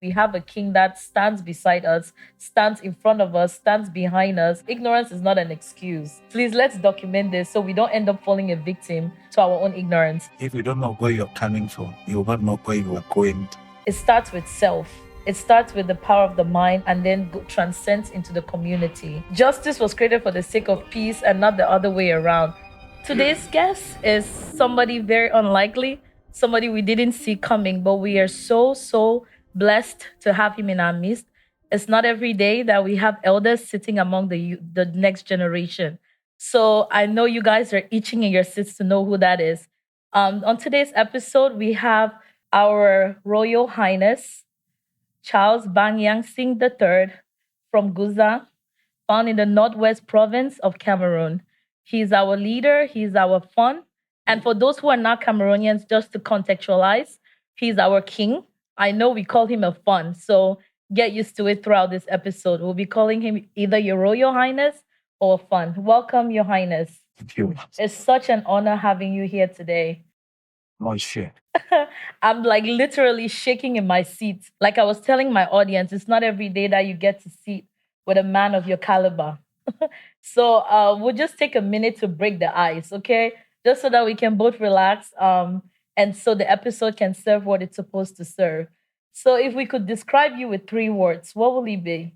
We have a king that stands beside us, stands in front of us, stands behind us. Ignorance is not an excuse. Please, let's document this so we don't end up falling a victim to our own ignorance. If you don't know where you're coming from, you will not know where you are going. It starts with self. It starts with the power of the mind and then transcends into the community. Justice was created for the sake of peace and not the other way around. Today's guest is somebody very unlikely, somebody we didn't see coming, but we are so blessed to have him in our midst. It's not every day that we have elders sitting among the next generation. So I know you guys are itching in your seats to know who that is. On today's episode, we have our Royal Highness Charles Mbayamsig III from Guzang, found in the northwest province of Cameroon. He's our leader, he's our fun. And for those who are not Cameroonians, just to contextualize, he's our king. I know we call him a fun, so get used to it throughout this episode. We'll be calling him either Your Royal Highness or fun. Welcome, Your Highness. Thank you. It's such an honor having you here today. Oh, shit. I'm like literally shaking in my seat. Like I was telling my audience, it's not every day that you get to sit with a man of your caliber. So we'll just take a minute to break the ice, okay? Just so that we can both relax, and so the episode can serve what it's supposed to serve. So if we could describe you with 3 words, what will it be?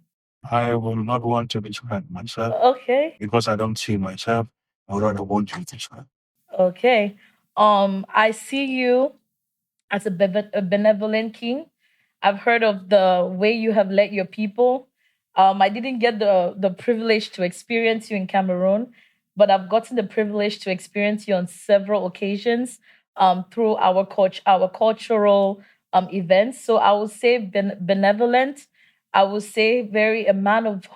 I will not want to describe myself Okay. because I don't see myself. I would rather want you to describe. Okay. I see you as a benevolent king. I've heard of the way you have led your people. I didn't get the privilege to experience you in Cameroon, but I've gotten the privilege to experience you on several occasions through our cultural events. So I would say benevolent. I would say a man of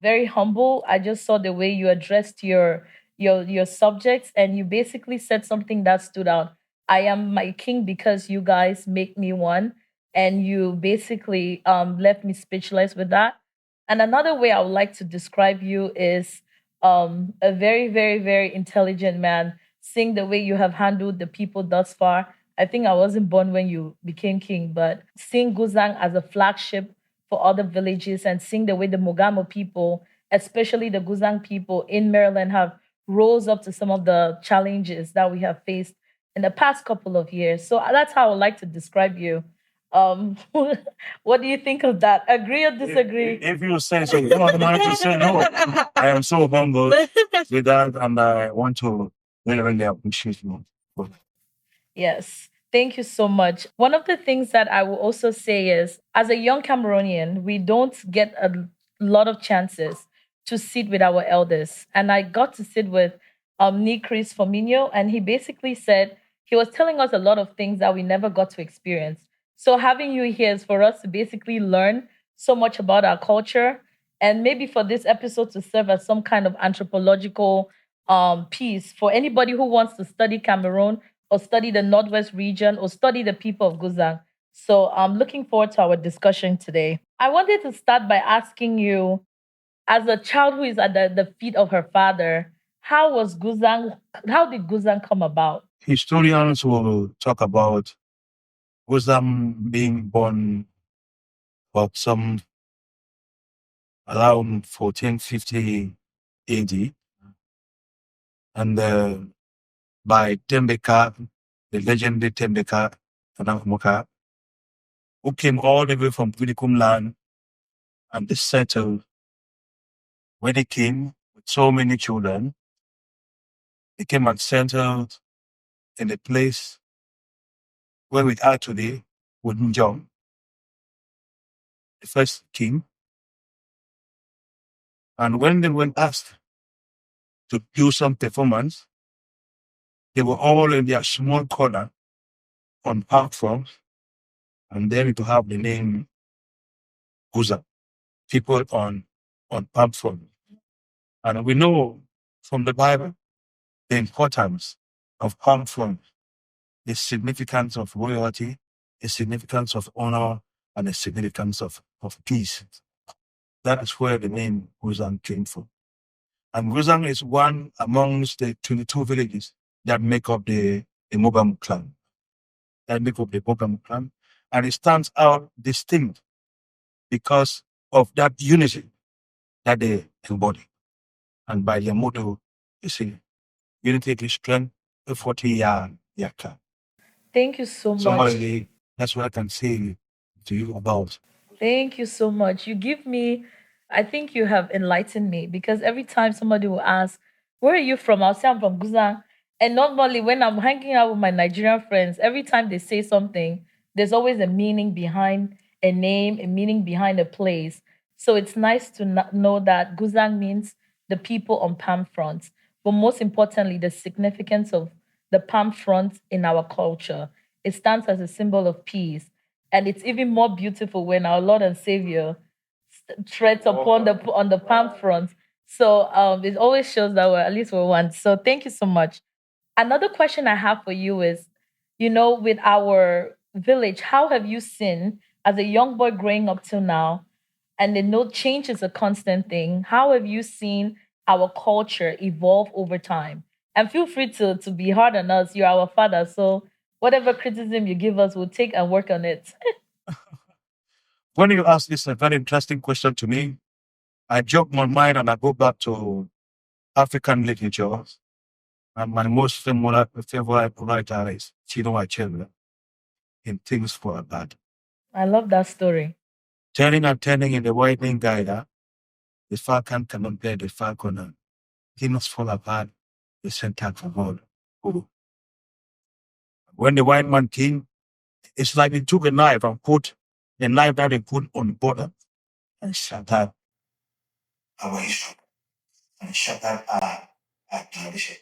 very humble. I just saw the way you addressed your subjects, and you basically said something that stood out. I am my king because you guys make me one. And you basically left me speechless with that. And another way I would like to describe you is a very intelligent man. Seeing the way you have handled the people thus far, I think I wasn't born when you became king, but seeing Guzang as a flagship for other villages and seeing the way the Mogamo people, especially the Guzang people in Maryland, have rose up to some of the challenges that we have faced in the past couple of years. So that's how I would like to describe you. What do you think of that? Agree or disagree? If you say so, you don't have to say no. I am so humble with that, and I want to really appreciate you. Yes. Thank you so much. One of the things that I will also say is, as a young Cameroonian, we don't get a lot of chances to sit with our elders. And I got to sit with Chris Firmino, and he basically said he was telling us a lot of things that we never got to experience. So having you here is for us to basically learn so much about our culture, and maybe for this episode to serve as some kind of anthropological piece for anybody who wants to study Cameroon or study the Northwest region or study the people of Guzang. So I'm looking forward to our discussion today. I wanted to start by asking you, as a child who is at the feet of her father, how did Guzang come about? Historians will talk about Guzang being born of some around 1450 AD, and by Tembeka, the legendary Tembeka Tanakmoka, who came all the way from Quinikum land, and they settled. When they came with so many children, they came and settled in the place where we are today with Njong, the first king. And when they were asked to do some performance, they were all in their small corner on platforms, and then to have the name Guzang, people on platform. And we know from the Bible the importance of platform, the significance of royalty, the significance of honor, and the significance of peace. That is where the name Guzang came from. And Guzang is one amongst the 22 villages that make up the Mogam clan. and it stands out distinct because of that unity that they embody. And by their motto, you see, unity is strength, 40 year. Thank you so much. Somebody, that's what I can say to you about. Thank you so much. You give me, I think you have enlightened me because every time somebody will ask, where are you from? I'll say I'm from Guzang. And normally when I'm hanging out with my Nigerian friends, every time they say something, there's always a meaning behind a name, a meaning behind a place. So it's nice to know that Guzang means the people on palm fronts, but most importantly, the significance of the palm front in our culture. It stands as a symbol of peace. And it's even more beautiful when our Lord and Savior treads upon the on the palm front. So it always shows that we're at least we're one. So thank you so much. Another question I have for you is, with our village, how have you seen as a young boy growing up till now, and the no change is a constant thing? How have you seen our culture evolve over time? And feel free to be hard on us. You're our father, so whatever criticism you give us, we'll take and work on it. When you ask this a very interesting question to me, I jog my mind and I go back to African literature. And my most favorite writer is Chino Achebe in Things for a Bad. I love that story. Turning and turning in the widening guide, the falcon cannot bear the falconer. Things fall apart, the center for God. When the white man came, it's like he took a knife and put the knife that he put on the border and shut out our history and shut out our tradition.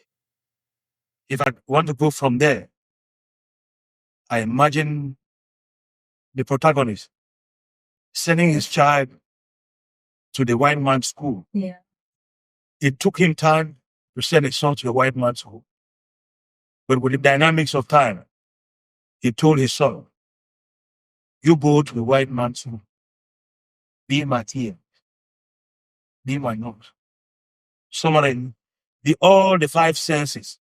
If I want to go from there, I imagine the protagonist sending his child to the white man's school. Yeah. It took him time to send his son to the white man's school. But with the dynamics of time, he told his son, you go to the white man's school. Be my ear. Be my nose. Somebody, be all the five senses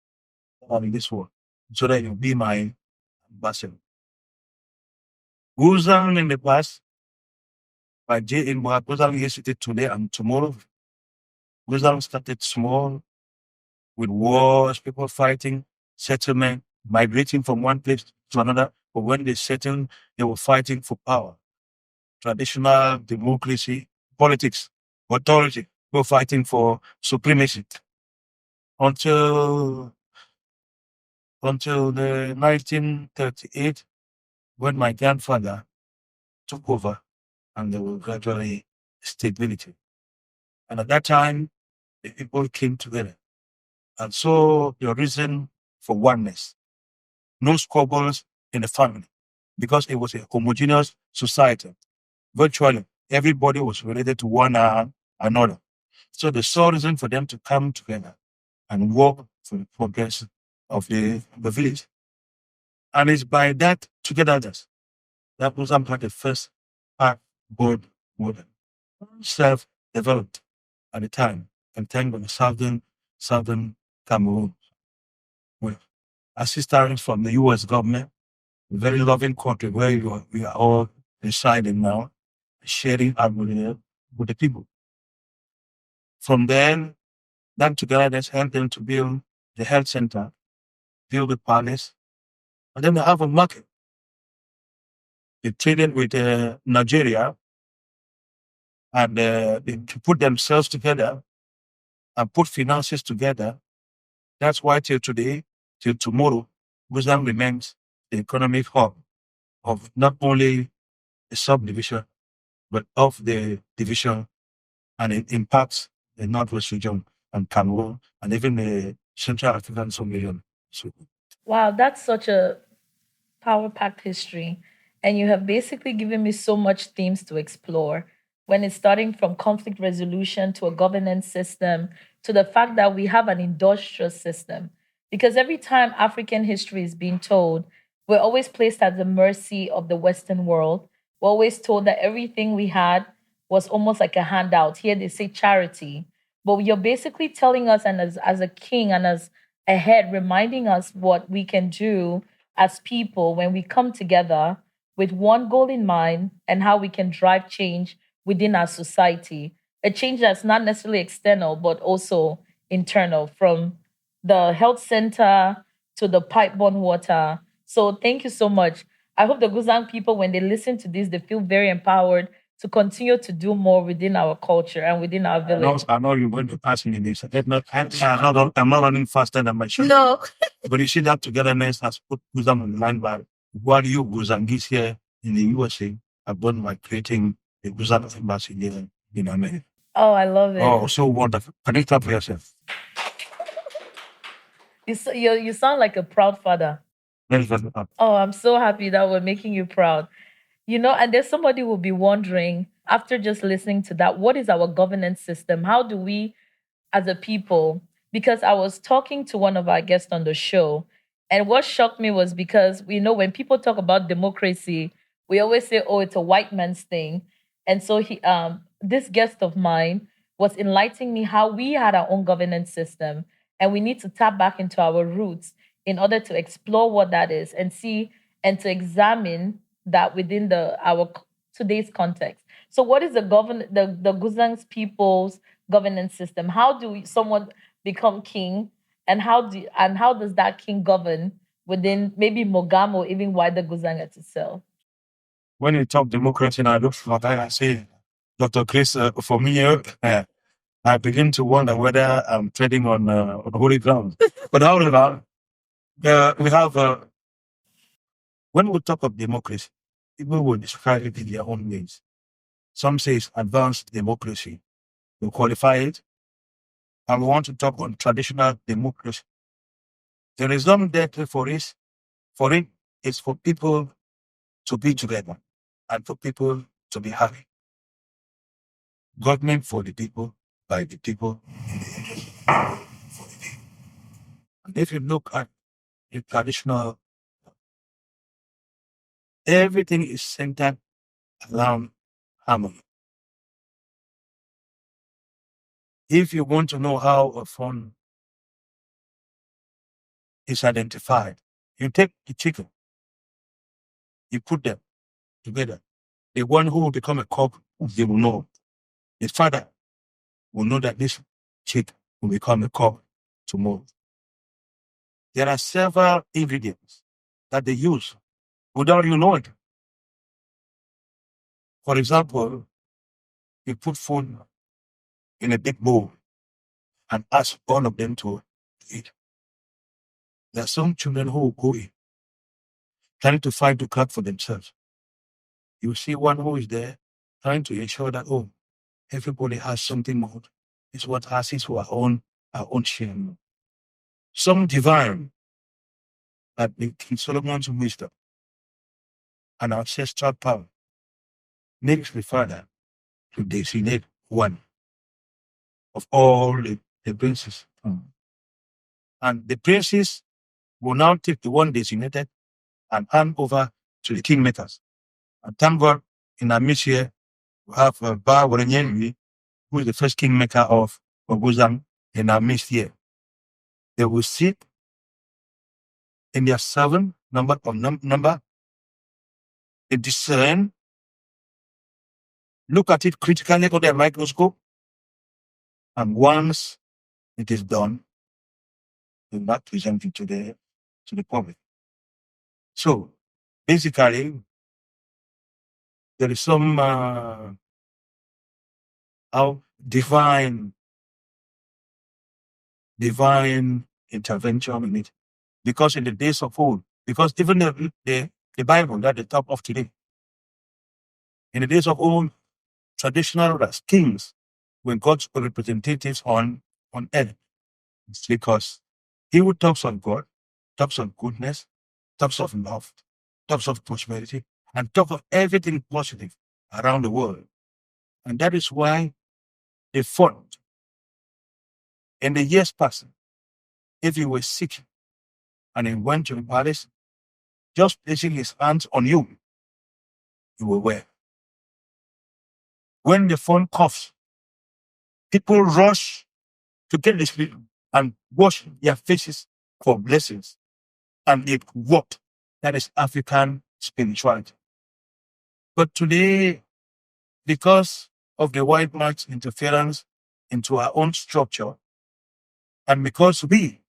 of this world, so that you'll be my ambassador. Guzang in the past, by J. in Guzang yesterday, today, and tomorrow. Guzang started small with wars, people fighting, settlement, migrating from one place to another. But when they settled, they were fighting for power. Traditional democracy, politics, authority, were fighting for supremacy. Until the 1938, when my grandfather took over and there was gradually stability. And at that time, the people came together and saw the reason for oneness. No squabbles in the family because it was a homogeneous society. Virtually, everybody was related to one another. So the sole reason for them to come together and work for the progress of the village. And it's by that togetherness that Muslim had the first part board model, self-developed at the time, and thank God southern Cameroon, with assistance from the US government, a very loving country where we are all residing now, sharing harmony with the people. From then, that togetherness helped them to build the health center, build the palace, and then they have a market. They traded with Nigeria and to put themselves together and put finances together. That's why till today, till tomorrow, Guzang remains the economic hub of not only a subdivision, but of the division, and it impacts the Northwest region and Cameroon and even the Central African Union. So, Wow, that's such a power packed history. And you have basically given me so much themes to explore when it's starting from conflict resolution to a governance system to the fact that we have an industrial system. Because every time African history is being told, we're always placed at the mercy of the Western world. We're always told that everything we had was almost like a handout. Here they say charity. But you're basically telling us, and as a king and as a head, reminding us what we can do as people when we come together with one goal in mind and how we can drive change within our society. A change that's not necessarily external, but also internal, from the health center to the pipe-borne water. So thank you so much. I hope the Guzang people, when they listen to this, they feel very empowered to continue to do more within our culture and within our village. I know you're going to pass me this. I'm not running faster than my shoe. No. But you see that togetherness has put Guzang on the line by what you Guzangis here in the USA have done by creating the Guzang embassy here in America. Oh, I love it. Oh, so wonderful. Can you clap for yourself? You sound like a proud father. Very, very happy. Oh, I'm so happy that we're making you proud. You know, and there's somebody who will be wondering after just listening to that, what is our governance system? How do we, as a people, because I was talking to one of our guests on the show, and what shocked me was because we know when people talk about democracy, we always say, "Oh, it's a white man's thing," and so this guest of mine was enlightening me how we had our own governance system, and we need to tap back into our roots in order to explore what that is and see and to examine that within today's context. So, what is the Guzang's people's governance system? How do someone become king, and how does that king govern within maybe Mogam or even wider Guzang itself? When you talk democracy, I look for that. I say, Dr. Chris, for me, I begin to wonder whether I'm treading on holy ground. But however, we have, when we talk of democracy, people will describe it in their own ways. Some say it's advanced democracy. We qualify it. And we want to talk on traditional democracy. The reason that for it is for people to be together and for people to be happy. Government for the people, by the people, in the interest for the people. And if you look at the traditional, everything is centered around harmony. If you want to know how a fund is identified, you take the chicken, you put them together. The one who will become a cock, they will know. His father will know that this chick will become a cock tomorrow. There are several ingredients that they use without you knowing. For example, you put food in a big bowl and ask all of them to eat. There are some children who will go in, trying to find to clap for themselves. You see one who is there trying to ensure that, oh, everybody has something more. It's what has is our own share. Some divine, that in Solomon's wisdom and ancestral power, makes the father to designate one of all the princes. And the princes will now take the one designated and hand over to the kingmakers. And thank God, in our midst here, we have Ba Warenyenwi, who is the first kingmaker of Guzang in our midst here. They will sit in their 7 number, they discern, look at it critically under a microscope, and once it is done, they will not present it to the public. So basically, there is some divine intervention in it. Because in the days of old, because even the Bible that they talk of today, in the days of old, traditional rulers, kings, were God's representatives on earth. It's because he who talks of God, talks of goodness, talks of love, talks of prosperity, and talks of everything positive around the world. And that is why they fought. In the years past, if you were sick and he went to the palace, just placing his hands on you, you were well. When the phone coughs, people rush to get the spirit and wash their faces for blessings. And it worked. That is African spirituality. But today, because of the white man's interference into our own structure, and because we,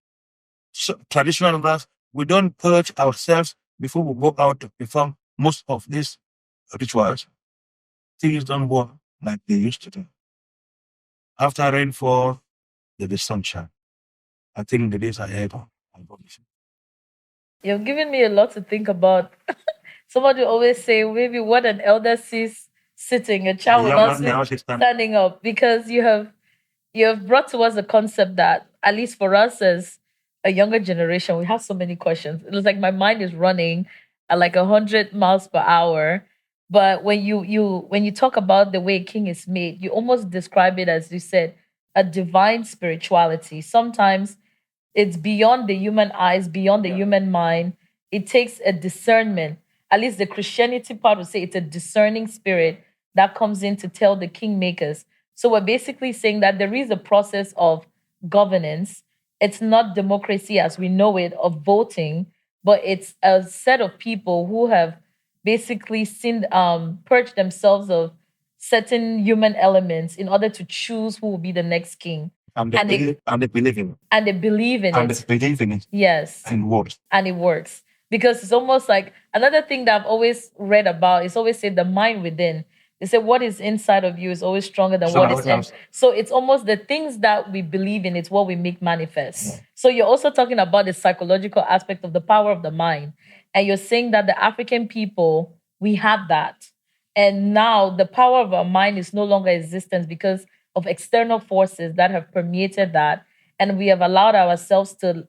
traditional rulers, we don't purge ourselves before we go out to perform most of these rituals, things don't work like they used to do. After rainfall, there is sunshine. I think the days ahead are promising. You've given me a lot to think about. Somebody always say maybe what an elder sees sitting, a child will Yeah, not man, now see it's time. standing up, because you have brought to us a concept that, at least for us as a younger generation, we have so many questions. It was like my mind is running at like 100 miles per hour. But when you talk about the way king is made, you almost describe it as you said, a divine spirituality. Sometimes it's beyond the human eyes, beyond the human mind. It takes a discernment. At least the Christianity part would say it's a discerning spirit that comes in to tell the kingmakers. So we're basically saying that there is a process of governance. It's not democracy as we know it, of voting, but it's a set of people who have basically seen purged themselves of certain human elements in order to choose who will be the next king. And they believe in it. And they believe in And it. they believe in it. Yes. And works. And it works. Because it's almost like another thing that I've always read about is always say the mind within. They say what is inside of you is always stronger than what is in. So it's almost the things that we believe in, it's what we make manifest. Yeah. So you're also talking about the psychological aspect of the power of the mind. And you're saying that the African people, we have that. And now the power of our mind is no longer existence because of external forces that have permeated that. And we have allowed ourselves to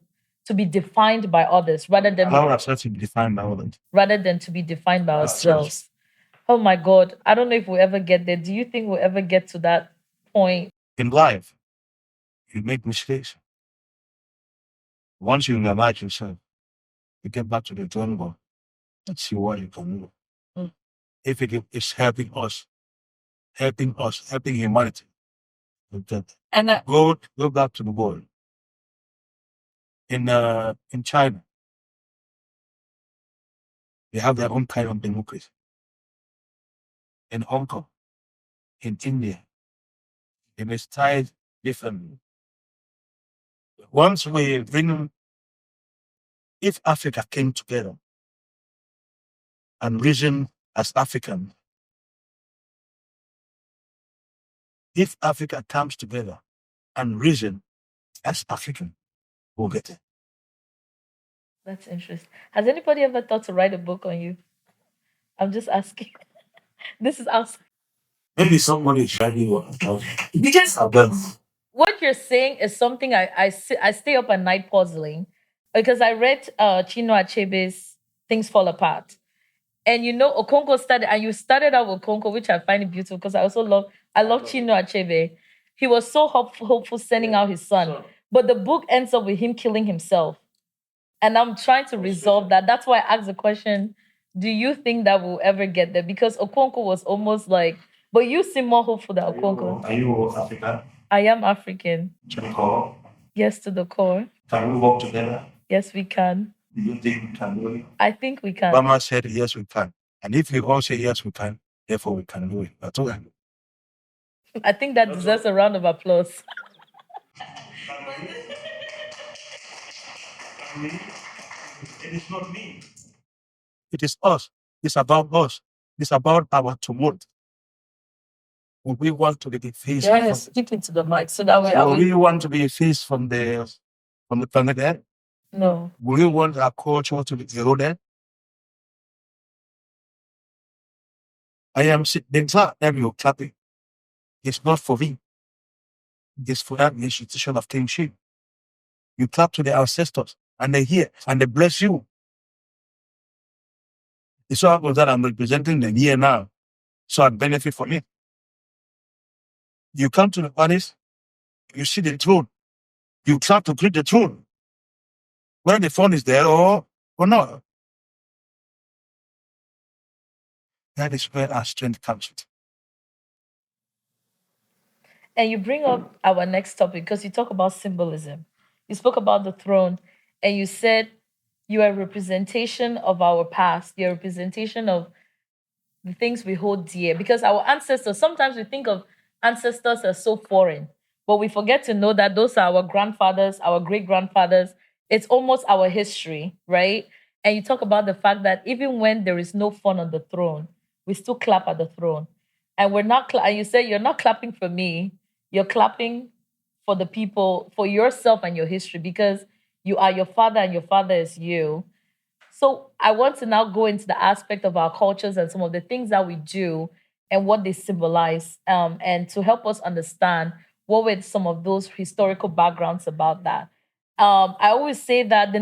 be defined by others Allow ourselves to be defined by others. rather than to be defined by ourselves. Oh my God. I don't know if we'll ever get there. Do you think we'll ever get to that point? In life, you make mistakes. Once you realize yourself, you get back to the drawing board. Let's see what you can do. Mm. If it is helping us, helping humanity. And Go back to the board. In China, they have their own kind of democracy. In Hong Kong, in India, they may style differently. Once we bring, if Africa came together and reason as African, if Africa comes together and reason as African, we'll get it. that's interesting. Has anybody ever thought to write a book on you? I'm just asking. This is us. Maybe somebody is writing what because I've done. What you're saying is something I stay up at night puzzling, because I read Chino Achebe's Things Fall Apart. And you know, Okonko started, and you started out with Okonko, which I find it beautiful because I love Chino Achebe. He was so hopeful sending out his son. But the book ends up with him killing himself. And I'm trying to resolve that. That's why I asked the question, do you think that we'll ever get there? Because Okonko was almost like, but you seem more hopeful than Okonko. Are you African? I am African. To the core? Yes, to the core. Can we work together? Yes, we can. Do you think we can do it? I think we can. Obama said, yes, we can. And if we all say, yes, we can, therefore we can do it. That's all. I think that deserves a round of applause. It is not me. It is us. It's about us. It's about our tomorrow. Will we want to be faced? Yes, speak into the mic so that way Will we want to be faced from the planet Earth? No. Will we want our culture to be eroded? I am the exact time you're clapping. It's not for me. It's for that institution of kingship. You clap to the ancestors and they hear and they bless you. It's so happens that I'm representing them here now. So I benefit from it. You come to the palace, you see the throne. You clap to greet the throne. Whether the phone is there or not. That is where our strength comes from. And you bring up our next topic because you talk about symbolism. You spoke about the throne and you said you are a representation of our past. You're a representation of the things we hold dear. Because our ancestors, sometimes we think of ancestors as so foreign, but we forget to know that those are our grandfathers, our great grandfathers. It's almost our history, right? And you talk about the fact that even when there is no fun on the throne, we still clap at the throne. And we're not, and you say you're not clapping for me, you're clapping for the people, for yourself and your history, because you are your father and your father is you. So I want to now go into the aspect of our cultures and some of the things that we do and what they symbolize, and to help us understand what were some of those historical backgrounds about that. I always say that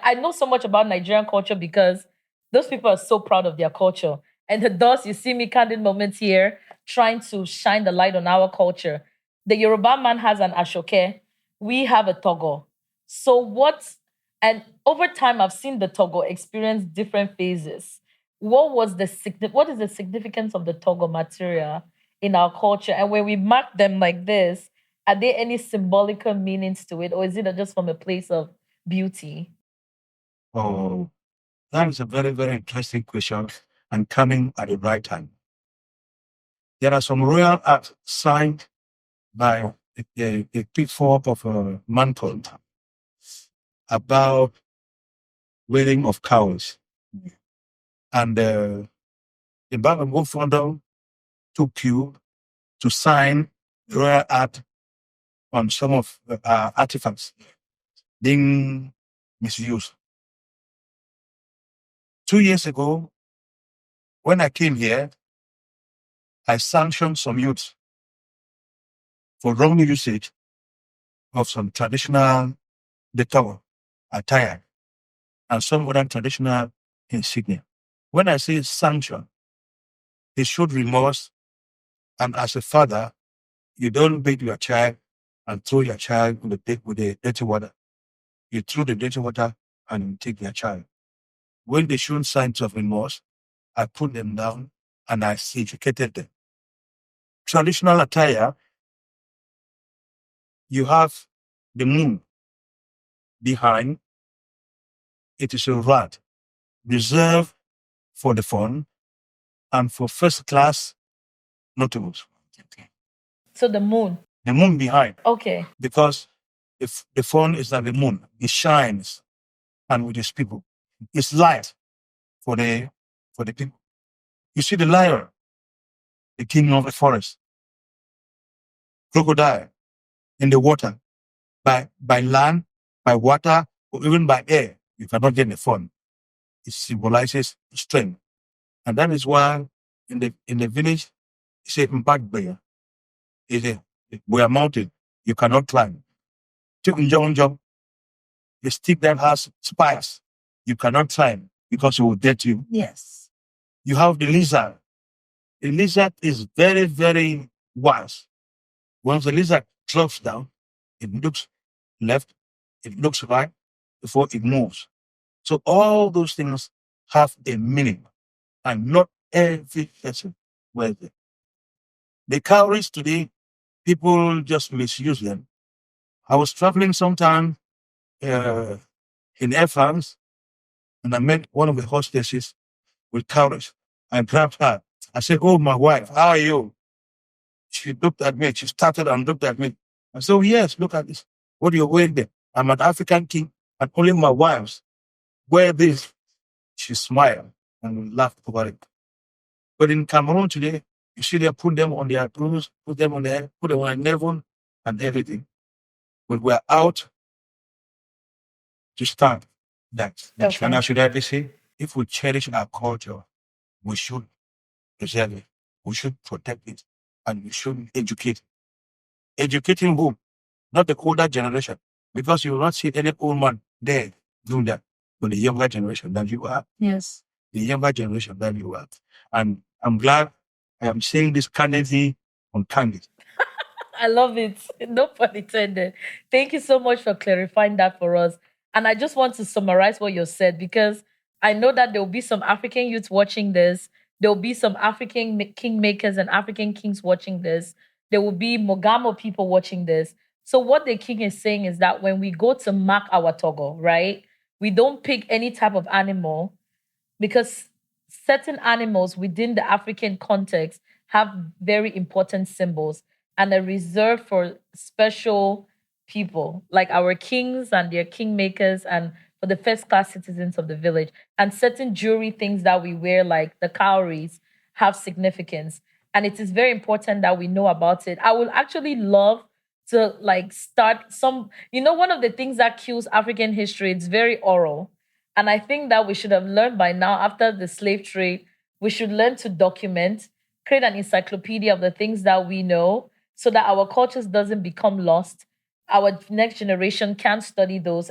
I know so much about Nigerian culture because those people are so proud of their culture. And thus, you see me candid moments here trying to shine the light on our culture. The Yoruba man has an ashoke. We have a togo. So what? And over time, I've seen the Togo experience different phases. What is the significance of the Togo material in our culture? And when we mark them like this, are there any symbolical meanings to it, or is it just from a place of beauty? Oh, that is a very, very interesting question and coming at the right time. There are some royal acts signed by the people of a mantle about wedding of cows. And the Bank of Founder took you to sign royal act on some of artifacts being misused. 2 years ago, when I came here, I sanctioned some youths for wrong usage of some traditional decor, attire, and some other traditional insignia. When I say sanction, it showed remorse. And as a father, you don't beat your child and throw your child with the dirty water. You throw the dirty water and you take their child. When they showed signs of remorse, I put them down and I educated them. Traditional attire, you have the moon behind. It is a rat reserved for the fun and for first class notables. So the moon. The moon behind. Okay. Because if the fun is like the moon, it shines and with its people. It's light for the people. You see the lion, the king of the forest, crocodile in the water, by land, by water, or even by air. You cannot get the fun. It symbolizes strength. And that is why in the village, it's a impact bear. We are mountain. You cannot climb. The stick that has spikes, you cannot climb because it will get you. Yes. You have the lizard. The lizard is very, very wise. Once the lizard drops down, it looks left, it looks right before it moves. So all those things have a meaning, and not every person wears them. The cowries today, people just misuse them. I was traveling sometime in Air France, and I met one of the hostesses with cowries. I grabbed her. I said, "Oh, my wife, how are you?" She looked at me. She started and looked at me. I said, "Oh, yes, look at this. What are you wearing there? I'm an African king, and only my wives wear this." She smiled and laughed about it. But in Cameroon today, you see they put them on their clothes, put them on their head, put them on their navel and everything. But we're out to start that. Okay. And I should ever say, if we cherish our culture, we should preserve it. We should protect it. And we should educate. Educating who? Not the older generation. Because you will not see any old man there doing that. But the younger generation that you are. Yes. The younger generation that you are. And I'm glad I am saying this candidly on Candid. I love it. No pun intended. Thank you so much for clarifying that for us. And I just want to summarize what you said because I know that there will be some African youths watching this. There will be some African kingmakers and African kings watching this. There will be Mogamo people watching this. So what the king is saying is that when we go to mark our Togo, right, we don't pick any type of animal because certain animals within the African context have very important symbols and are reserved for special people, like our kings and their kingmakers, and for the first class citizens of the village. And certain jewelry things that we wear, like the cowries, have significance. And it is very important that we know about it. I would actually love to like start some, one of the things that kills African history, it's very oral. And I think that we should have learned by now, after the slave trade, we should learn to document, create an encyclopedia of the things that we know so that our cultures doesn't become lost. Our next generation can study those.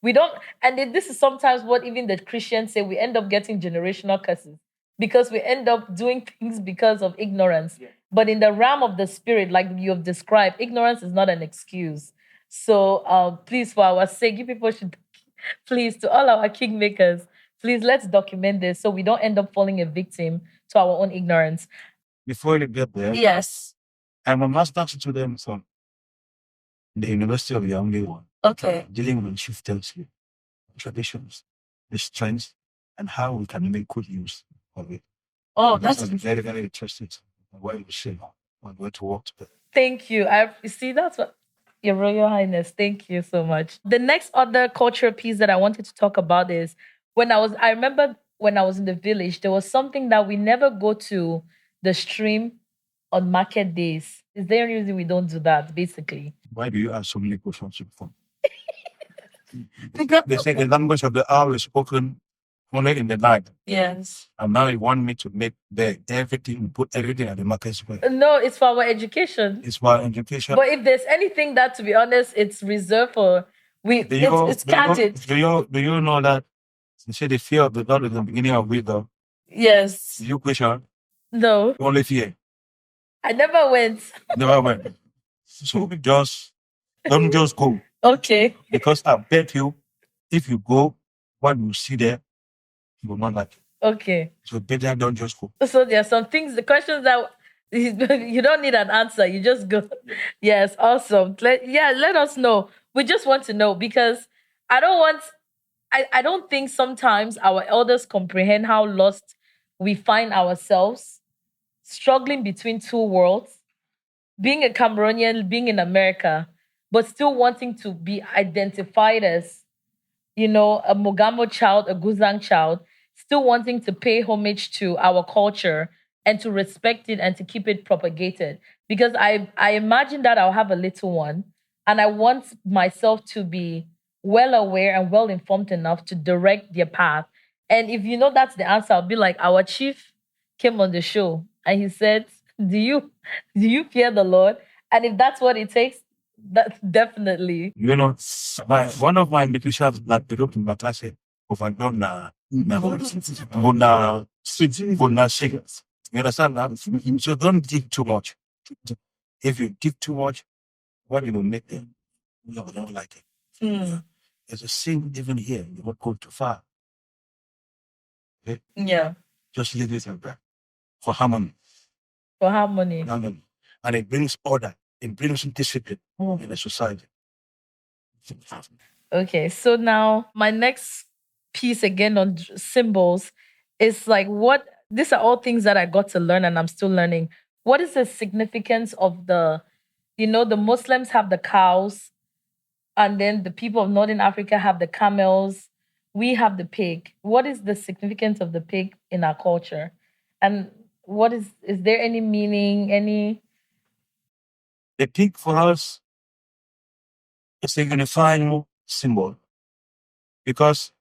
We don't, and this is sometimes what even the Christians say, we end up getting generational curses because we end up doing things because of ignorance. Yeah. But in the realm of the spirit, like you have described, ignorance is not an excuse. So please, for our sake, you people should please, to all our kingmakers, please let's document this so we don't end up falling a victim to our own ignorance. Before you get there, Yes. I'm a master's student from the University of Yaoundé, Okay. dealing with chieftaincy, traditions, the strengths, and how we can make good use of it. Oh, That's that's very, very interesting. What you say when we're to work together. thank you. See that's what Your Royal Highness. Thank you so much. The next other cultural piece that I wanted to talk about is I remember when I was in the village, there was something that we never go to the stream on market days. Is there any reason we don't do that, basically? Why do you ask so many questions before? Because they say the language of the hour is spoken only in the night. Yes. And now you want me to make everything, put everything at the market square. No, it's for our education. It's for education. But if there's anything that, to be honest, it's reserved for it's Candid. Do you know that they say the fear of the Lord is the beginning of wisdom? Yes. You question? No. Only fear. I never went. Never went. So don't just go. Okay. Because I bet you, if you go, what you see there, you will not like it. Okay. So better don't just go. So there are some things, the questions that you don't need an answer. You just go. Yes, awesome. Let us know. We just want to know because I don't think sometimes our elders comprehend how lost we find ourselves, struggling between two worlds, being a Cameroonian, being in America, but still wanting to be identified as, a Mogamo child, a Guzang child, still wanting to pay homage to our culture and to respect it and to keep it propagated. Because I imagine that I'll have a little one and I want myself to be well aware and well informed enough to direct their path. And if that's the answer, I'll be like, our chief came on the show and he said, Do you fear the Lord? And if that's what it takes, that's definitely. One of my musicians that the in my class overdone singers. You understand that? So don't give too much. If you give too much, what you will make them? You don't like it. There's a sin even here. You won't go too far. Okay? Yeah. Just leave it in there for harmony. For harmony. And it brings order. It brings discipline in the society. Okay, so now my next piece again on symbols is like these are all things that I got to learn and I'm still learning. What is the significance of the Muslims have the cows, and then the people of Northern Africa have the camels. We have the pig. What is the significance of the pig in our culture? And is there any meaning, The pig for us is a unifying symbol because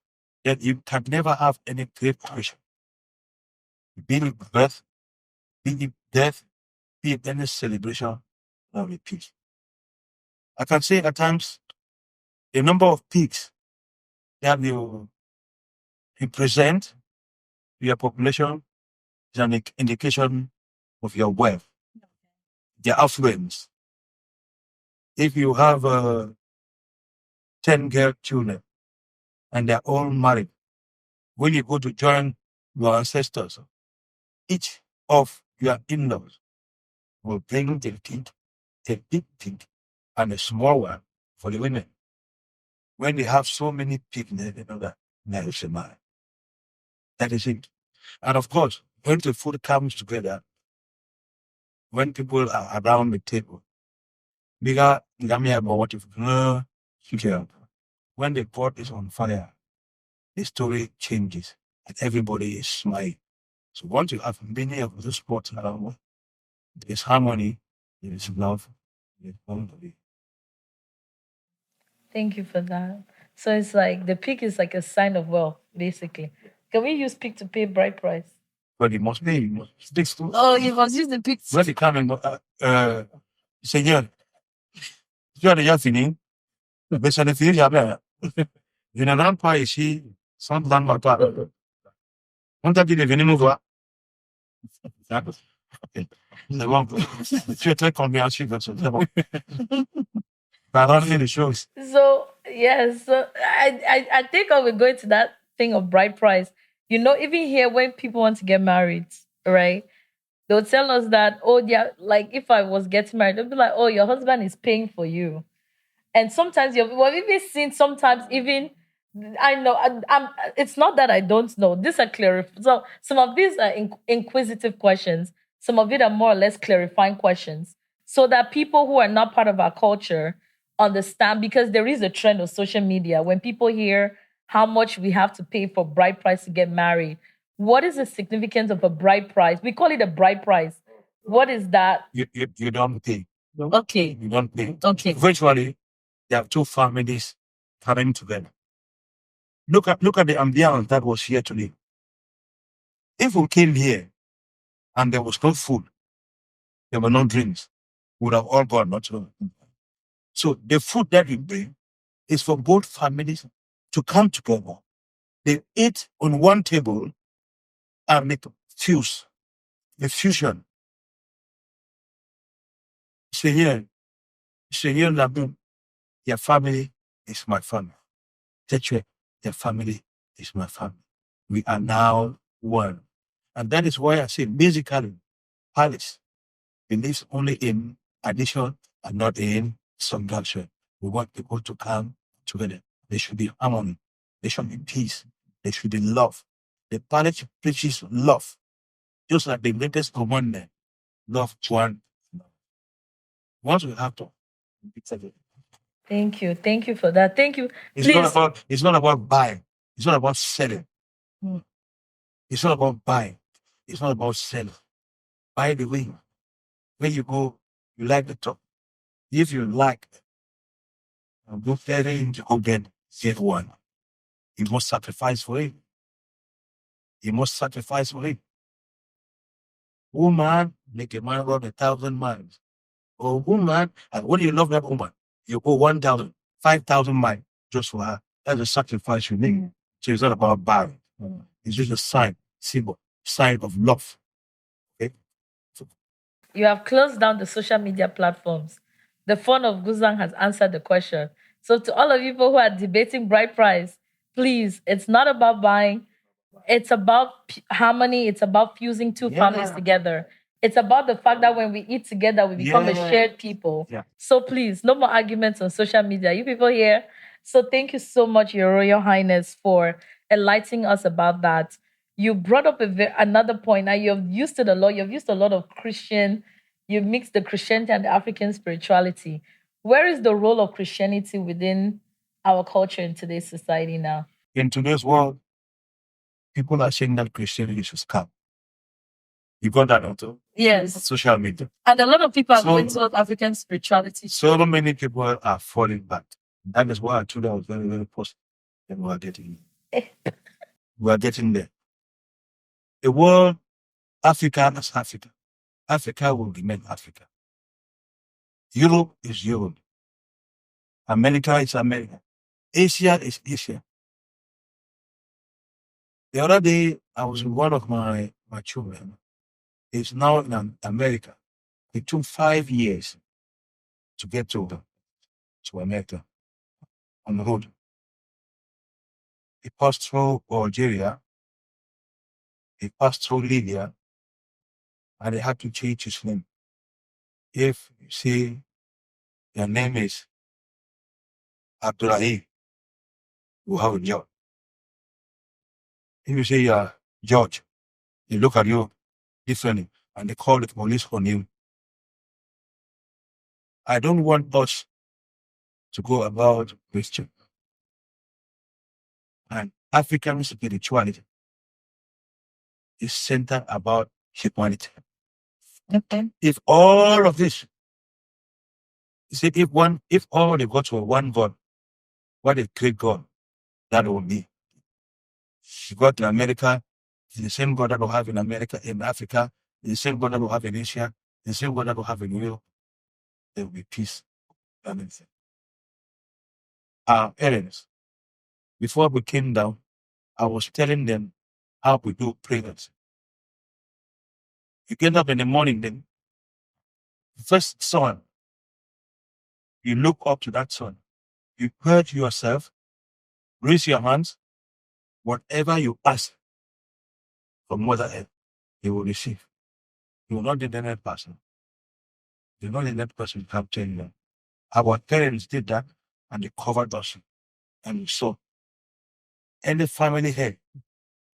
you can never have any great creation. Be it birth, be it death, be it any celebration of a pig. I can say at times the number of pigs that you present to your population is an indication of your wealth, their affluence. If you have 10 girl children and they're all married, when you go to join your ancestors, each of your in-laws will bring the pig, a big pig, and a small one for the women. When they have so many pigs, they know that there is a man. That is it. And of course, when the food comes together, when people are around the table, bigger what if when the pot is on fire, the story changes and everybody is smiling. So once you have many of those pots around, there's harmony, there is love, there's harmony. Thank you for that. So it's like the pig is like a sign of wealth, basically. Can we use pig to pay bride price? But it must be, sticks to. Oh, you must use the pig. When they come and Seigneur, tu as déjà fini? Mais ça ne finit jamais. Je ne rentre pas ici sans prendre ma part. On t'a dit de venir nous voir. D'accord. Ok. C'est bon. Tu es très compréhensif. C'est bon. Parole les choses. So yes, so I think I will go into that thing of bride price. You know, even here when people want to get married, right? They'll tell us that, oh yeah, like if I was getting married, they'll be like, oh, your husband is paying for you. And sometimes we've even seen sometimes even I know I'm it's not that I don't know. These are so some of these are inquisitive questions. Some of it are more or less clarifying questions, so that people who are not part of our culture understand, because there is a trend of social media when people hear how much we have to pay for bride price to get married. What is the significance of a bride price? We call it a bride price. What is that? You don't pay. Okay. You don't pay. Okay. Virtually, there are two families coming together. Look at the ambiance that was here today. If we came here and there was no food, there were no drinks, we would have all gone, not so. So the food that we bring is for both families to come together. They eat on one table and make fuse, the fusion. Seigneur, Seigneur l'amour, your family is my family. Teacher, your family is my family. We are now one. And that is why I say basically, Palace believes only in addition and not in subtraction. We want people to come together. There should be harmony. There should be peace. There should be love. The palace preaches love, just like the greatest commandment, love one. Once we have to, it's a- Thank you. Thank you for that. Thank you. it's Please. not about buying. It's not about selling. Hmm. It's not about buying. It's not about selling. By the way, when you go, you like the top. If you like, go there and go get one. You must sacrifice for it. You must sacrifice for it. Woman, make a man run 1,000 miles. Or woman, and when you love that woman, you go 1,000, 5,000 miles just for her. That's a sacrifice you make. So it's not about buying. It's just a sign, symbol, sign of love. Okay? So, You have closed down the social media platforms. The phone of Guzang has answered the question. So, to all of you people who are debating bride price, please, it's not about buying. It's about harmony. It's about fusing two families together. It's about the fact that when we eat together, we become a shared people. Yeah. So please, no more arguments on social media. You people here. So thank you so much, Your Royal Highness, for enlightening us about that. You brought up another point. Now you've used it a lot. You've used a lot of Christian. You mixed the Christianity and the African spirituality. Where is the role of Christianity within our culture in today's society now? in today's world, people are saying that Christianity is a scam. You got that onto Yes. social media. And a lot of people are going towards African spirituality. So many people are falling back. That is why I told you I was very, very positive. And we are getting we are getting there. The world, Africa is Africa. Africa will remain Africa. Europe is Europe. America is America. Asia is Asia. The other day, I was with one of my children. He's now in America. It took 5 years to get to America on the road. He passed through Algeria. He passed through Libya. And they had to change his name. If you say your name is Abdulrahim, you have a job. If you say you are George, They look at you differently and they call the police on you. I don't want us to go about Christian and African spirituality is centered about humanity. Okay. If all of this, you see, if all they got were one God, what a great God that would be. You got in America, it's the same God that we have in America, in Africa, it's the same God that we have in Asia, the same God that we have in Europe. There will be peace. Our parents, before we came down, I was telling them how we do prayers. You get up in the morning, then first sun, you look up to that sun. You purge yourself, raise your hands, whatever you ask from Mother Earth, you will receive. You will not need any person. You will not need that person to come tell you. Our parents did that and they covered us. And we saw any family head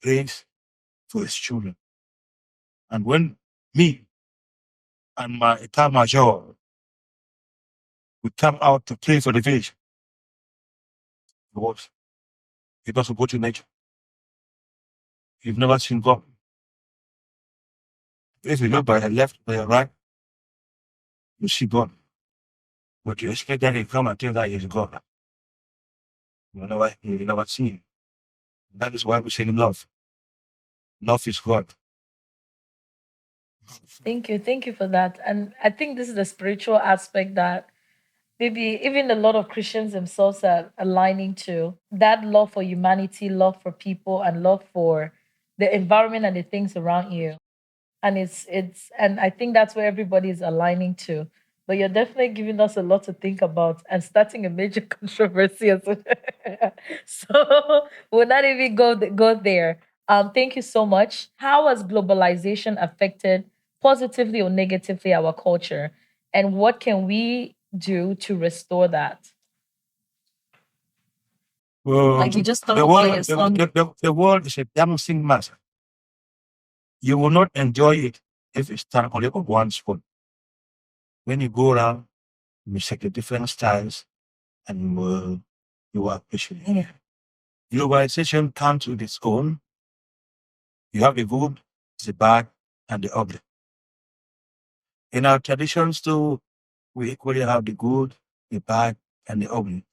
prays for his children. And when me and my Etat Major we come out to pray for the village, because it doesn't go to nature. You've never seen God. If you look by the left, by the right, you see God. But you expect that he come and tell that he is God. You never see him. That is why we say love. Love is God. Thank you. Thank you for that. And I think this is the spiritual aspect that maybe even a lot of Christians themselves are aligning to, that love for humanity, love for people, and love for the environment and the things around you. And and I think that's where everybody is aligning to. But you're definitely giving us a lot to think about and starting a major controversy as well. So we'll not even go there. Thank you so much. How has globalization affected positively or negatively our culture, and what can we do to restore that? Like you just the world, the world is a dancing mass. You will not enjoy it if you stand only on one spot. When you go around, you check the different styles and you are appreciate it. Globalization comes with its own. You have the good, the bad, and the ugly. In our traditions too, we equally have the good, the bad, and the ugly.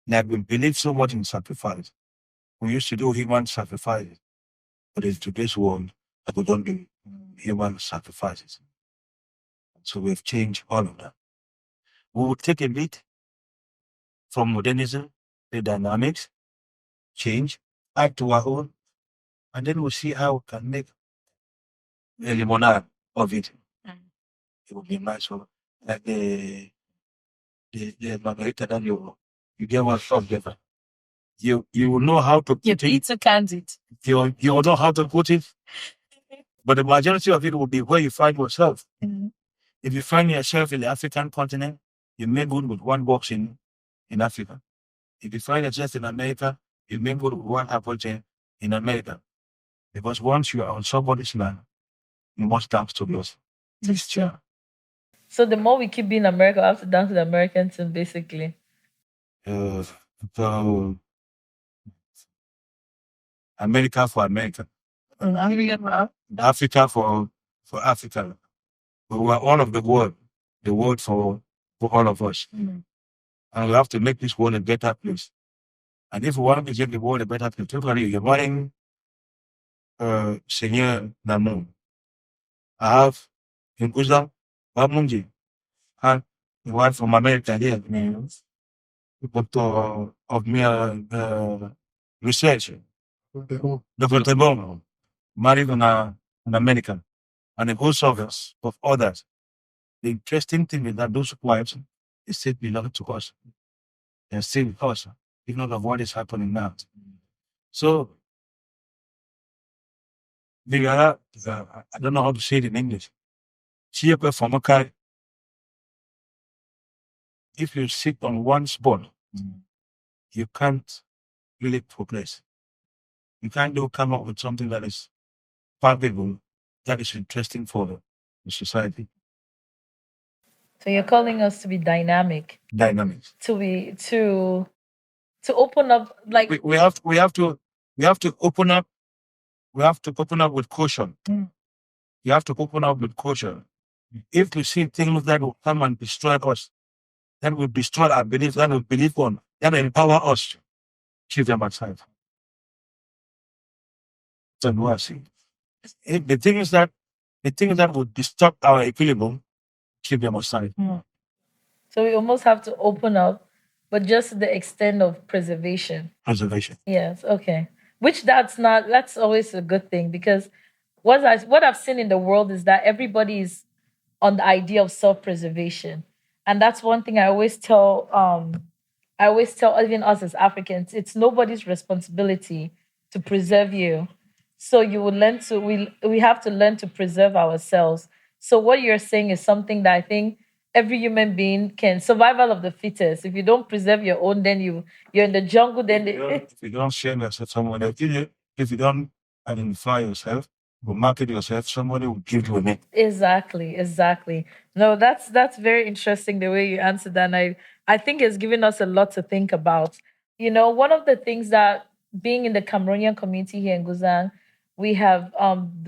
Like we believe so much in sacrifice. We used to do human sacrifices, but in today's world, we don't do human sacrifices. So we've changed all of that. We will take a bit from modernism, the dynamics, change, add to our own, and then we'll see how we can make a limonade of it. It will be nice. So, like the margarita that you get one from there. You will know how to put it. It's a Candid. You will know how to put it, but the majority of it will be where you find yourself. If you find yourself in the African continent, you make good with one box in Africa. If you find yourself in America, you make good with one apple in America. Because once you are on somebody's land, you must dance to yours. It's true. So the more we keep being America, I have to dance to the American tune, basically. Uh, so America for America. Africa for Africa. We are all of the world for all of us. And we have to make this world a better place. And if we want to make the world a better place, typically you're running Seigneur Namun. I have in Guzang, Bamunji, and the one from America here. Doctor of me research. Dr. Tebon, married an American, and a host of others. The interesting thing is that those wives, they still belong to us. They're still with us, if not of what is happening now. So, the I don't know how to say it in English. If you sit on one spot, you can't really progress. You can't come up with something that is valuable, that is interesting for the society. So you're calling us to be dynamic, Dynamics. to open up, like We have to open up. We have to open up with caution. You have to open up with caution. If we see things that will come and destroy us, that will destroy our belief, that will believe on, that will empower us to keep them aside. So no, I see. The thing is that would disturb our equilibrium, keep them aside. so we almost have to open up, but just to the extent of preservation. Preservation. Yes, okay. Which that's always a good thing, because what I've seen in the world is that everybody is on the idea of self-preservation. And that's one thing I always tell even us as Africans, it's nobody's responsibility to preserve you. So you will learn to we have to learn to preserve ourselves. So what you're saying is something that I think every human being can, survival of the fittest. If you don't preserve your own, then you're in the jungle, then If you don't share yourself, someone else. If you don't identify yourself, or market yourself, somebody will give you a name. Exactly. No, that's very interesting the way you answered that. And I think it's given us a lot to think about. One of the things that, being in the Cameroonian community here in Guzang, we have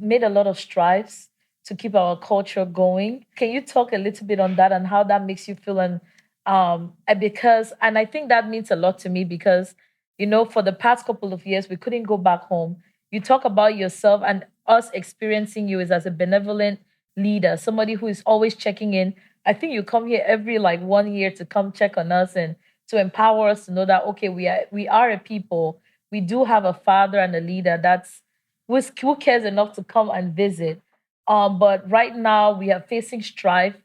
made a lot of strides to keep our culture going. Can you talk a little bit on that and how that makes you feel? And I think that means a lot to me because, for the past couple of years we couldn't go back home. You talk about yourself and us experiencing you as a benevolent leader, somebody who is always checking in. I think you come here every like 1 year to come check on us and to empower us to know that, okay, we are a people. We do have a father and a leader who cares enough to come and visit. But right now we are facing strife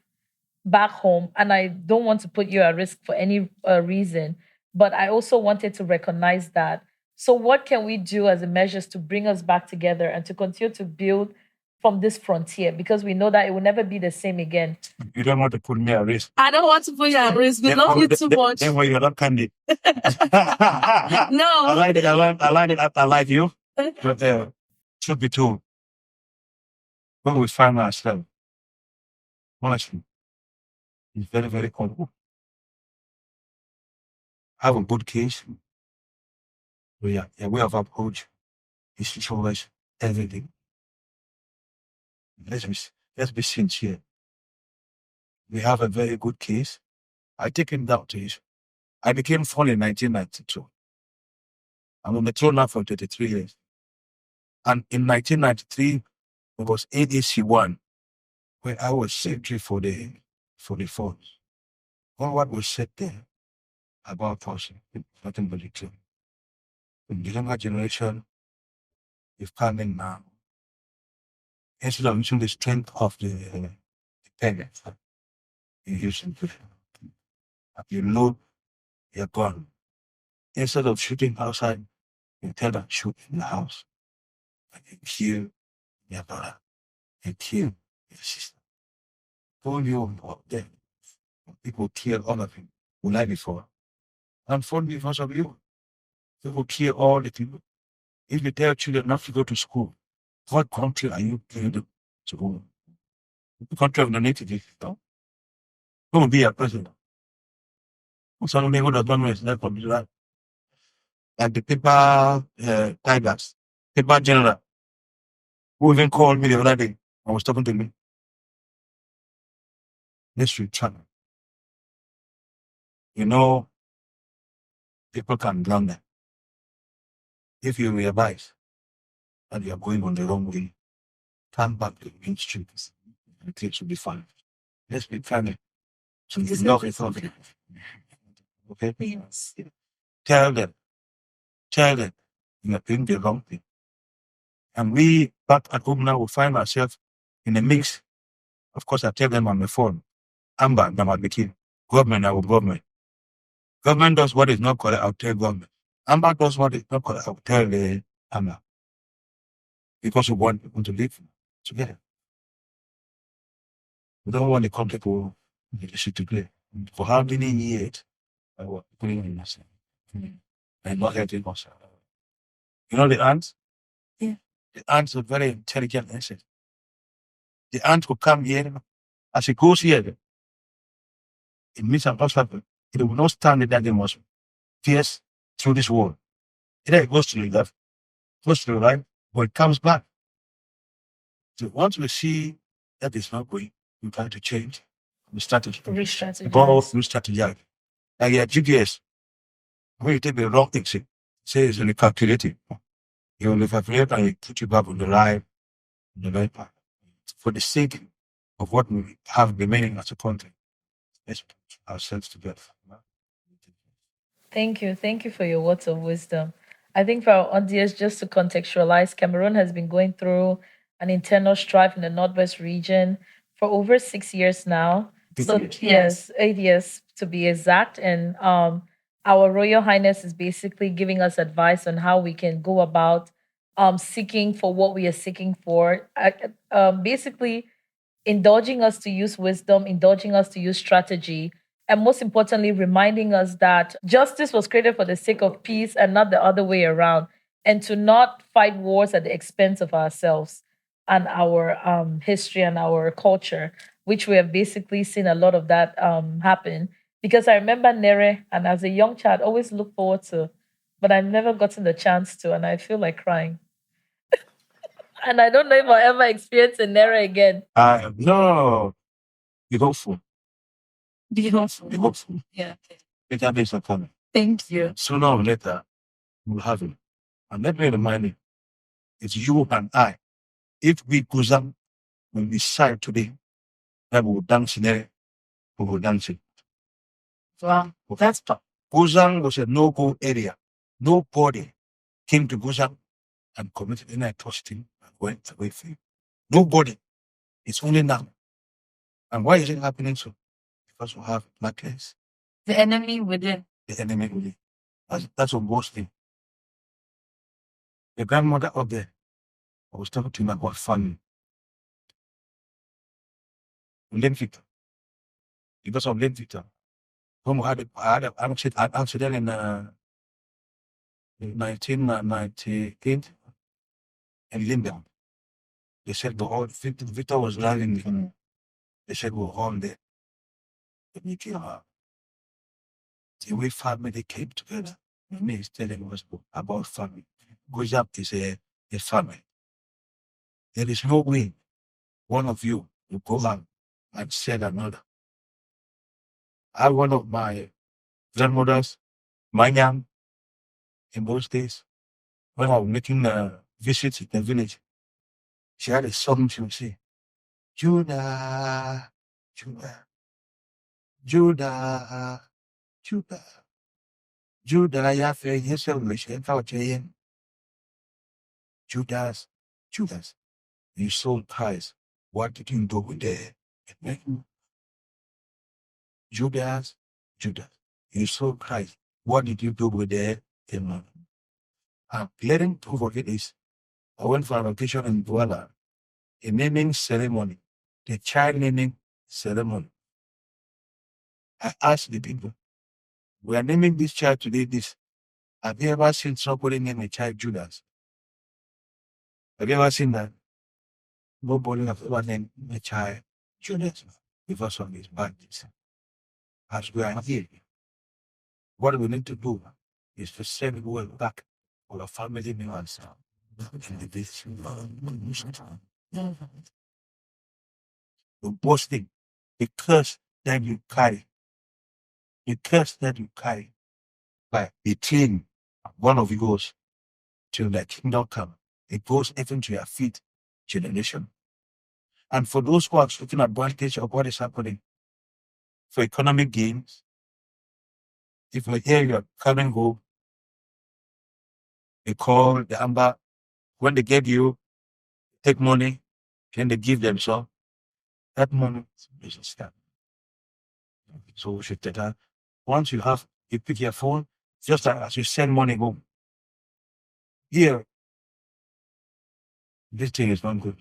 back home, and I don't want to put you at risk for any reason, but I also wanted to recognize that. So what can we do as a measures to bring us back together and to continue to build from this frontier, because we know that it will never be the same again. You don't want to put me at risk. I don't want to put you at risk. We love you too much. Then why you're not candid? No. I like it. I like it. I like you. But truth be told, when we find ourselves, honestly, it's very, very common. Have a good case. But yeah, a way of approach is to show us everything. Let's be sincere. We have a very good case. I take it down to it. I became Fon in 1992. I'm on the throne now for 33 years. And in 1993, it was ADC1, where I was secretary for the funds. All what was said there about us, nothing but the truth. The younger generation is coming now. Instead of using the strength of the parents, you use it. You know you're gone. Instead of shooting outside, you tell them shoot in the house. And you kill your brother. You kill your sister. Told you about them. People kill all of you. Who lie before. And for because of you. People kill all the people. If you tell children not to go to school, what country are you going to go? The country of the native. No? Who will be a president? Suddenly, who does not know is that from Israel? Like the paper tigers, paper general, who even called me the other day. I was talking to me. Let's retry. You know, people can blunder. If you realize that you are going on the wrong way, turn back to the main street and things will be fine. Let's be family. So you know it's okay. Okay? Yes. Tell them you are doing the wrong thing. And we back at home now will find ourselves in a mix. Of course, I tell them on the phone, Amber, Namadiki, government, our government. Government does what is not correct, I'll tell government. Amber does what is not correct, I'll tell the Amber. Because we want people to live together. We don't want the country to play. For how many years I was putting in myself and not helping myself. You know the ants? Yeah. The ants are very intelligent insect. The ant will come here. As it goes here, it meets an obstacle. It will not stand it that it must pierce through this wall. Either it goes to the left, goes to the right, or it comes back. So once we see that it's not going, we try to change the strategy. Re-strategize. Re-strategize. Like your GPS, when you take the wrong exit, say it's recalculating. You will recalculate and it put you back on the right path. For the sake of what we have remaining as a country, let's put ourselves together. Thank you. Thank you for your words of wisdom. I think for our audience, just to contextualize, Cameroon has been going through an internal strife in the Northwest region for over 6 years now. So, 8 years. yes, 8 years to be exact. And our Royal Highness is basically giving us advice on how we can go about seeking for what we are seeking for. Basically, indulging us to use wisdom, indulging us to use strategy, and most importantly, reminding us that justice was created for the sake of peace and not the other way around, and to not fight wars at the expense of ourselves and our history and our culture, which we have basically seen a lot of that happen. Because I remember Nere, and as a young child, always look forward to, but I've never gotten the chance to, and I feel like crying. And I don't know if I'll ever experience a Nere again. No, be hopeful. Be hopeful. Be hopeful. Yeah. Better days are coming. Thank you. Sooner or later, we'll have it. And let me remind you, it's you and I. If we Guzang, when we decide today that we will dance in there, we will dance it. Wow. That's tough. Guzang was a no-go area. Nobody came to Guzang and committed any atrocity and went away free. Nobody. It's only now. And why is it happening so? Because we have blackness. The enemy within. The enemy within. That's what most thing. The grandmother up there, I was talking to him about family. Late Victor. Because of late Victor. When we had an accident in 1998 in Limba. They said the whole Victor was driving. They said we're all there. The way family came together. Me is telling us about family. Guzang is a family. There is no way one of you will go out and sell another. I had one of my grandmothers, Manyang, in those days, when I was making visits in the village, she had a song she would say, Judah, Judah, Judah, Judah, Judah, Yafe, Yeselwish, and Judas, Judas, you sold ties. What did you do with the Judas, Judas, you sold Christ. What did you do with the I'm letting proof of it is I went for a vacation in Douala, a naming ceremony, the child naming ceremony. I asked the people, we are naming this child today this. Have you ever seen somebody name a child Judas? Have you ever seen that? Nobody has ever named a child Judas because of his badness. As we are here, what we need to do is to send the world back for our family members. The worst thing, the curse that you carry, by betraying one of yours till the kingdom come, it goes even to your feet generation. And for those who are taking advantage of what is happening for economic gains, if you hear you're coming home, they call the amber, when they get you, take money, then they give them some. That money is a scam. So we should take that. Once you pick your phone, just as you send money home. Here, this thing is not good.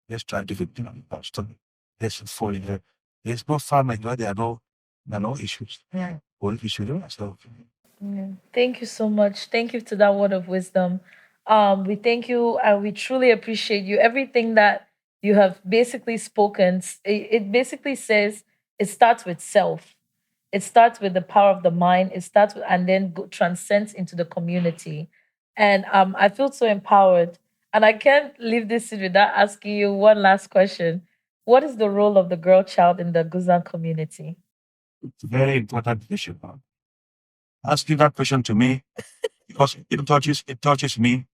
Let's try to do it. Let's fall in there. There's no farming, there are no issues. Yeah. One issue, so Yeah. Thank you so much. Thank you to that word of wisdom. We thank you and we truly appreciate you. Everything that you have basically spoken, it basically says it starts with self. It starts with the power of the mind. It starts with, and then transcends into the community. And I feel so empowered. And I can't leave this without asking you one last question. What is the role of the girl child in the Guzang community? It's a very important issue. Asking that question to me because it touches me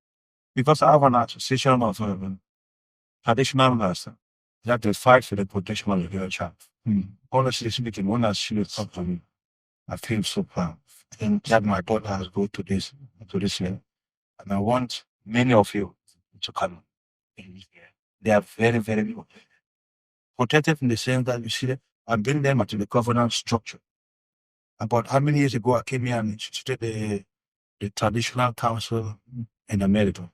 because I have an association of traditional masters that they fight for the protection of the girl child. Honestly speaking, when I see it come to me, I feel so proud. And that my daughter has go to this year. And I want many of you to come in here. They are very, very protected in the sense that you see that I've been them at the governance structure. About how many years ago I came here and instituted the traditional council in America.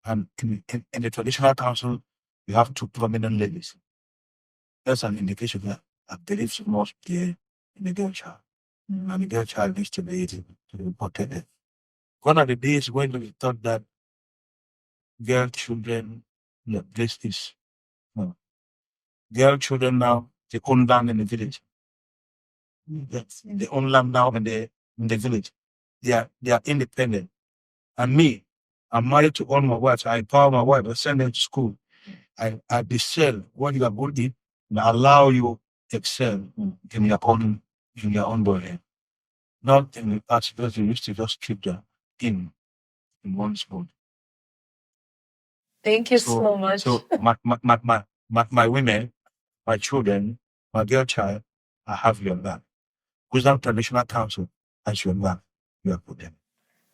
And in the traditional council, you have two prominent ladies. That's an indication that I believe so much there in the girl child. And the girl child needs to be protected. One of the days when we thought that girl children, this is no, girl children now, they own land in the village. Yes, they own land now in the village. They are independent. And me, I'm married to all my wives. I empower my wife. I send them to school. I excel what you are good in and allow you excel in your own body. Not in the past because you used to just keep them in one spot. Thank you so much. So my women, my children, my girl child, I have your back. Guzang Traditional Council has your back. You are put them.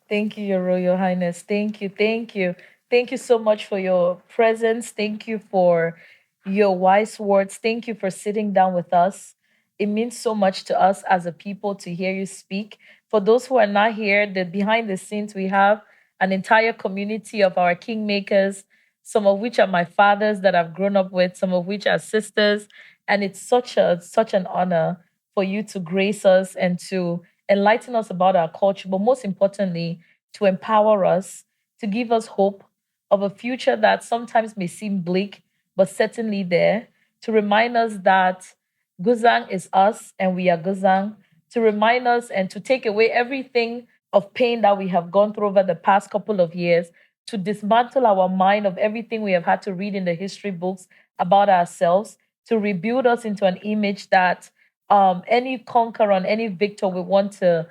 Thank you, Your Royal Highness. Thank you. Thank you. Thank you so much for your presence. Thank you for your wise words. Thank you for sitting down with us. It means so much to us as a people to hear you speak. For those who are not here, the behind the scenes, we have an entire community of our kingmakers, some of which are my fathers that I've grown up with, some of which are sisters. And it's such an honor for you to grace us and to enlighten us about our culture, but most importantly, to empower us, to give us hope of a future that sometimes may seem bleak, but certainly there, to remind us that Guzang is us and we are Guzang, to remind us and to take away everything of pain that we have gone through over the past couple of years, to dismantle our mind of everything we have had to read in the history books about ourselves, to rebuild us into an image that any conqueror and any victor we want to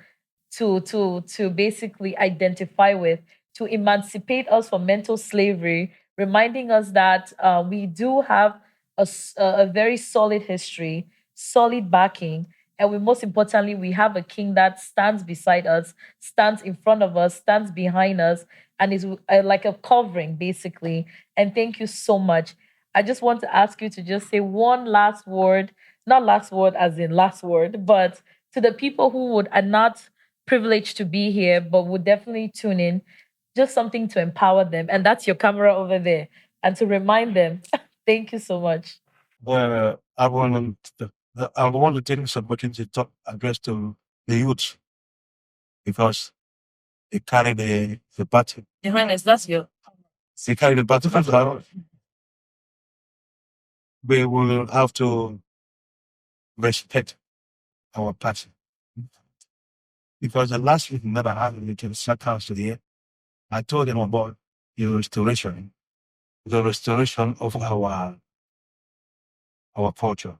basically identify with, to emancipate us from mental slavery, reminding us that we do have a very solid history, solid backing, and we most importantly we have a king that stands beside us, stands in front of us, stands behind us, and is like a covering basically. And thank you so much. I just want to ask you to just say one last word, not last word as in last word, but to the people who would are not privileged to be here, but would definitely tune in, just something to empower them. And that's your camera over there. And to remind them, thank you so much. I want to take this opportunity to address to the youth because they carry the battle. Your Highness, that's your. They carry the battle. We will have to respect our party because the last meeting that I had with the South House today, I told them about the restoration of our culture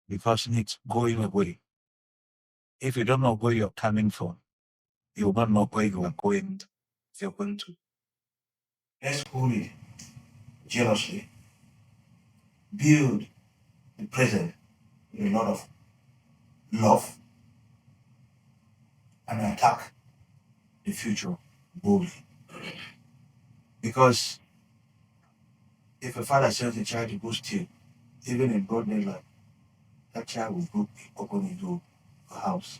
because it's going away. If you don't know where you're coming from, you will not know where you are going. If you're going to, let's hold it jealously, build the present with a lot of love, and attack the future boldly. Because if a father sends a child to go steal, even in broad daylight, that child will go open into a house.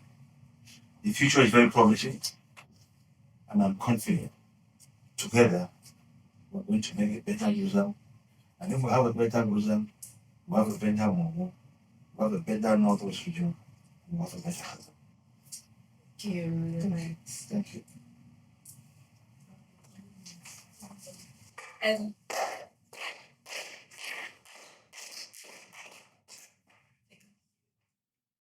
The future is very promising, and I'm confident together we're going to make it better user. And if we have a better user, we have a better Momo, we have a better Northwest region, we have a better Hazard. Thank you. Thank you. And